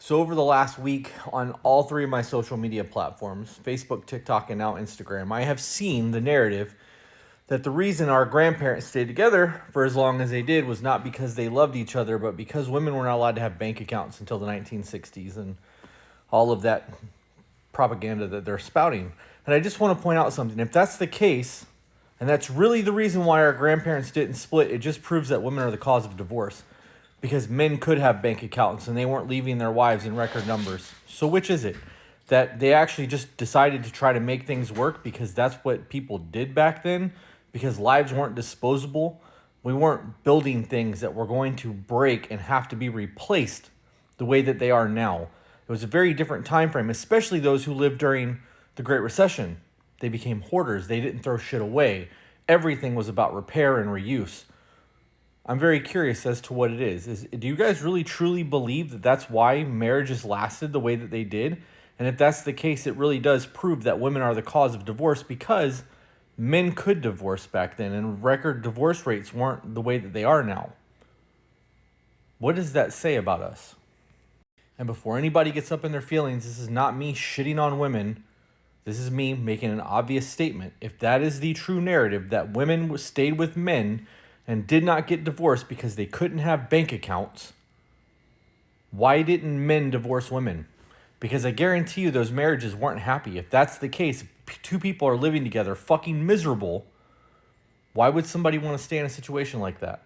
So over the last week on all three of my social media platforms, Facebook, TikTok, and now Instagram, I have seen the narrative that the reason our grandparents stayed together for as long as they did was not because they loved each other, but because women were not allowed to have bank accounts until the 1960s and all of that propaganda that they're spouting. And I just want to point out something. If that's the case, and that's really the reason why our grandparents didn't split, it just proves that women are the cause of divorce. Because men could have bank accounts and they weren't leaving their wives in record numbers. So which is it? That they actually just decided to try to make things work because that's what people did back then? Because lives weren't disposable. We weren't building things that were going to break and have to be replaced the way that they are now. It was a very different time frame, especially those who lived during the Great Recession. They became hoarders. They didn't throw shit away. Everything was about repair and reuse. I'm very curious as to what it is. Do you guys really truly believe that that's why marriages lasted the way that they did? And if that's the case, it really does prove that women are the cause of divorce because men could divorce back then and record divorce rates weren't the way that they are now. What does that say about us? And before anybody gets up in their feelings, this is not me shitting on women. This is me making an obvious statement. If that is the true narrative, that women stayed with men and did not get divorced because they couldn't have bank accounts, why didn't men divorce women? Because I guarantee you those marriages weren't happy. If that's the case, if two people are living together fucking miserable, why would somebody want to stay in a situation like that?